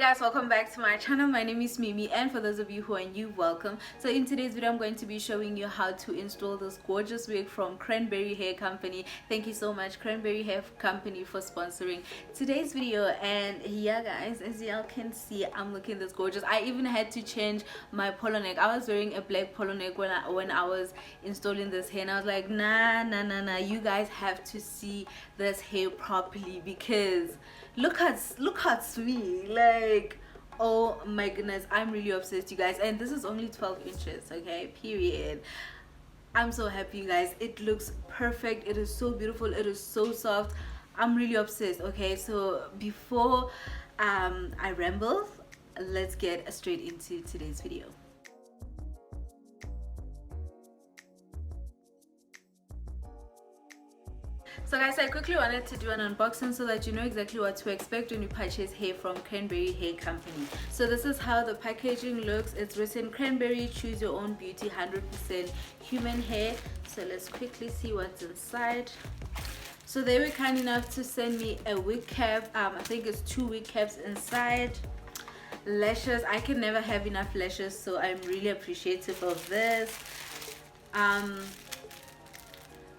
guys, welcome back to my channel. My name is Mimi, and for those of you who are new, welcome. So in today's video I'm going to be showing you how to install this gorgeous wig from Cranberry Hair Company. Thank you so much, Cranberry Hair Company, for sponsoring today's video. And yeah guys, as y'all can see, I'm looking this gorgeous. I even had to change my polo neck. I was wearing a black polo neck when I was installing this hair, and I was like, nah, you guys have to see this hair properly, because look at me, like, oh my goodness, I'm really obsessed, you guys. And this is only 12 inches, okay, period. I'm so happy, you guys. It looks perfect. It is so beautiful. It is so soft. I'm really obsessed. Okay, so before I ramble, let's get straight into today's video. So guys, I quickly wanted to do an unboxing so that you know exactly what to expect when you purchase hair from Cranberry Hair Company. So this is how the packaging looks. It's written Cranberry, choose your own beauty, 100% human hair. So let's quickly see what's inside. So they were kind enough to send me a wig cap. I think it's 2 wig caps inside. Lashes, I can never have enough lashes, so I'm really appreciative of this.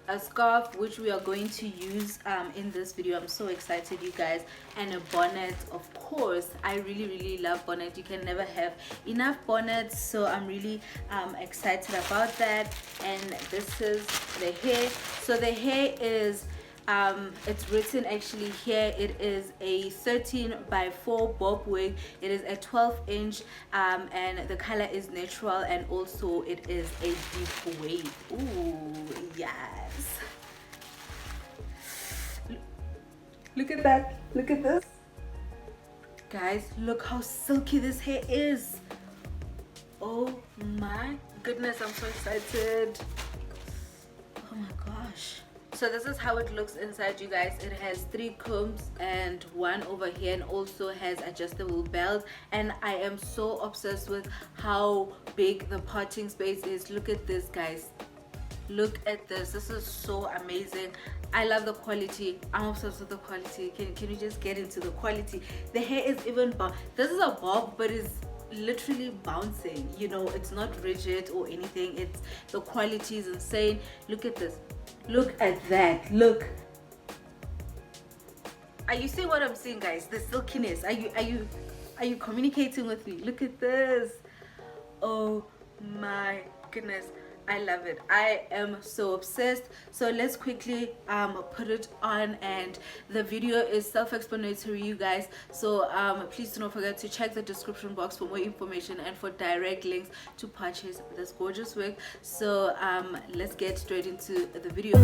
A scarf, which we are going to use in this video. I'm so excited, you guys. And a bonnet, of course. I really love bonnet. You can never have enough bonnets, so I'm really excited about that. And this is the hair. So the hair is it's written actually here, it is a 13x4 bob wig. It is a 12-inch and the color is natural, and also it is a deep wave. Ooh, yes. Look at that. Look at this, guys. Look how silky this hair is. Oh my goodness, I'm so excited. Oh my gosh. So this is how it looks inside, you guys. It has 3 combs and 1 over here, and also has adjustable belts. And I am so obsessed with how big the parting space is. Look at this, guys. Look at this. This is so amazing. I love the quality. I'm obsessed with the quality. Can you just get into the quality? The hair is even this is a bob, but it's literally bouncing, you know. It's not rigid or anything. It's the quality is insane. Look at this. Look at that. Look. Are you seeing what I'm seeing, guys? The silkiness. Are you communicating with me? Look at this. Oh my goodness, I love it. I am so obsessed. So let's quickly put it on, and the video is self-explanatory, you guys. So please do not forget to check the description box for more information and for direct links to purchase this gorgeous wig. So let's get straight into the video.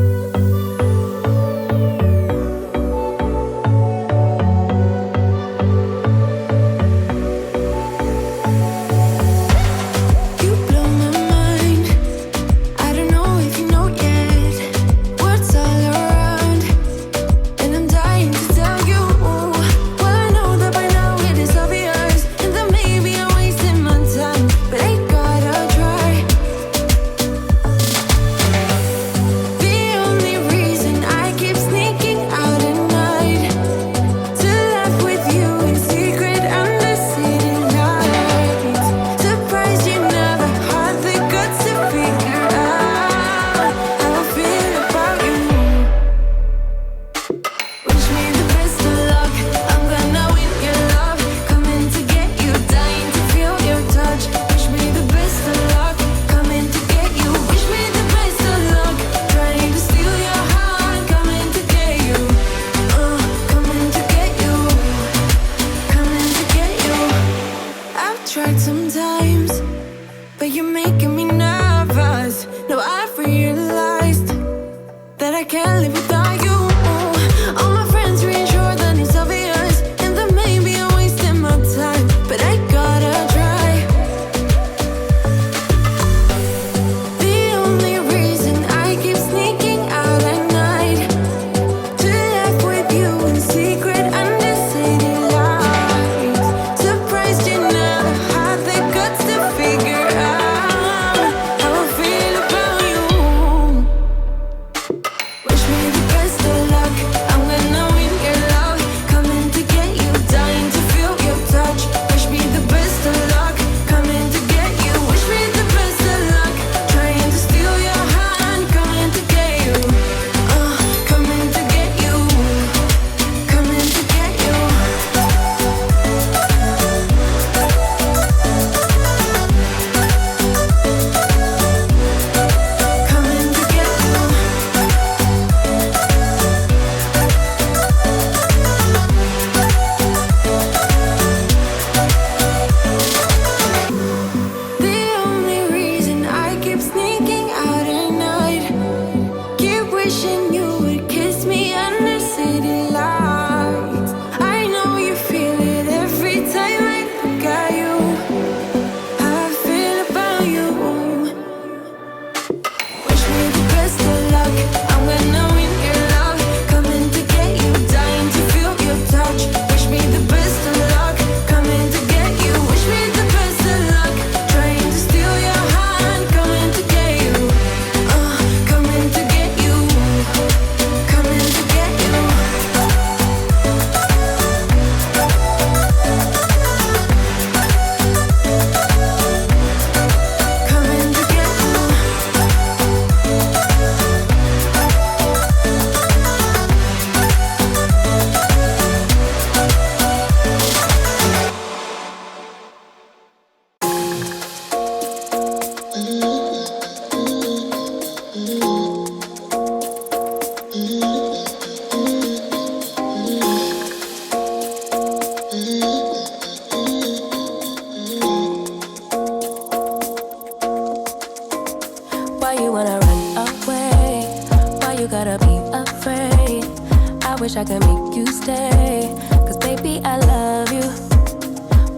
wish I could make you stay, cause baby I love you.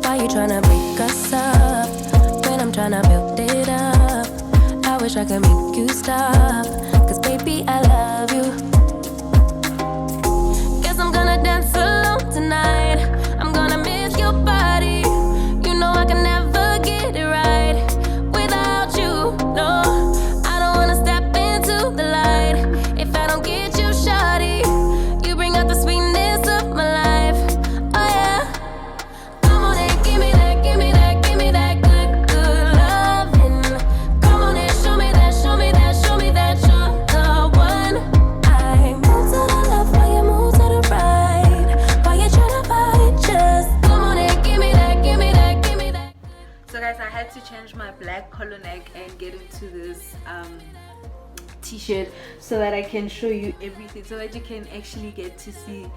Why you tryna break us up when I'm tryna build it up? I wish I could make you stop, cause baby I love you. Guess I'm gonna dance alone tonight. I'm gonna miss your body. You know I can never get it right without you. No, I don't wanna step into the light if I don't get you, shawty. You bring out the sweetness of my life. Oh yeah. Come on and give me that, give me that, give me that good, good loving. Come on and show me that, show me that, show me that you're the one. I move to the left while you move to the right. Why you tryna fight? Just come on and give me that, give me that, give me that. So guys, I had to change my black collar neck and get into this t-shirt so that I can show you everything, so that you can actually get to see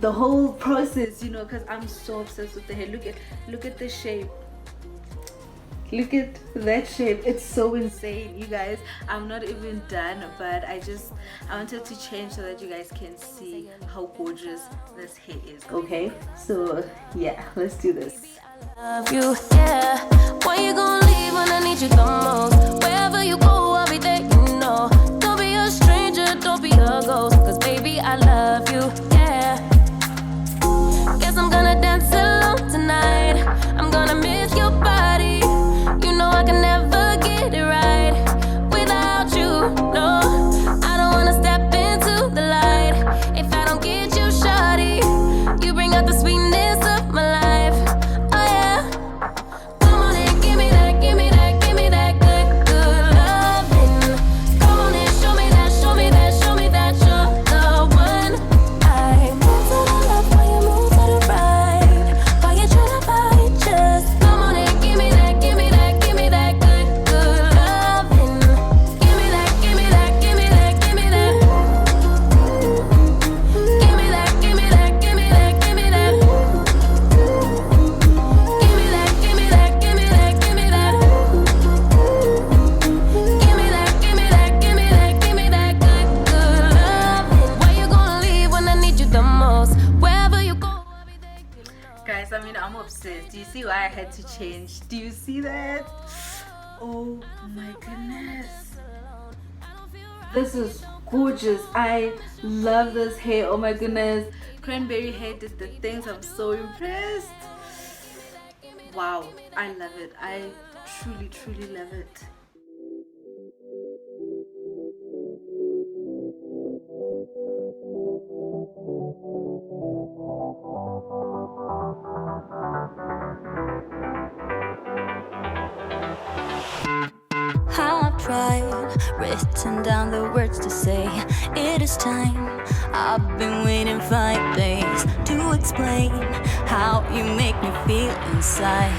the whole process, you know, because I'm so obsessed with the hair. Look at the shape. Look at that shape. It's so insane, you guys. I'm not even done, but I wanted to change so that you guys can see how gorgeous this hair is. Okay, so yeah, let's do this. Love you, yeah. When you gonna leave when I need you the most? Wherever you go, I'll be there, you know. Don't be a stranger, don't be a ghost, cause baby, I love you, yeah. Guess I'm gonna dance alone tonight. I'm gonna miss your body. You know I can never get it right without you, no. I don't wanna step into the light if I don't get you, shawty. You bring out the sweetness of my life. Oh yeah. Come on and give me that, give me that, give me that good, good loving. Come on and show me that, show me that, show me that you're the one. I move to the left while you move to the right. Why you tryna fight? Just come on and give me that, give me that, give me that good, good loving. Give me that, give me that, give me that, give me that. Give me that, give me that, give me that, give me that. Give me that, give me that, give me that, give me that. Give me that, give me that, give me that, give me that good, good loving. Why you gonna leave when I need you the most? Wherever you go, I'll be there, you know. Guys, I mean, I'm obsessed. Do you see why I had to change? Do you see that? Oh my goodness. This is gorgeous. I love this hair. Oh my goodness. Cranberry Hair did the things. I'm so impressed. Wow. I love it. I truly, truly love it. I've tried, written down the words to say it is time. I've been waiting 5 days to explain how you make me feel inside.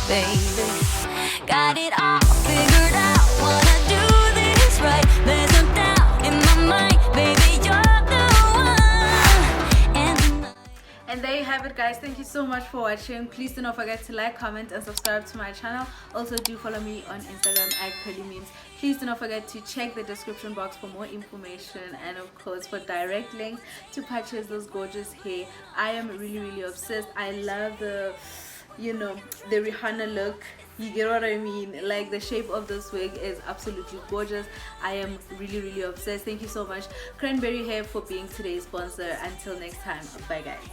Baby, got it all figured out, wanna do this right. There's no doubt in my mind, baby, you're the one. And there you have it, guys. Thank you so much for watching. Please do not forget to like, comment, and subscribe to my channel. Also, do follow me on Instagram at @curlymemes. Please do not forget to check the description box for more information, and of course for direct links to purchase those gorgeous hair. I am really, really obsessed. I love the, you know, the Rihanna look. You get what I mean? Like, the shape of this wig is absolutely gorgeous. I am really, really obsessed. Thank you so much, Cranberry Hair, for being today's sponsor. Until next time, bye guys.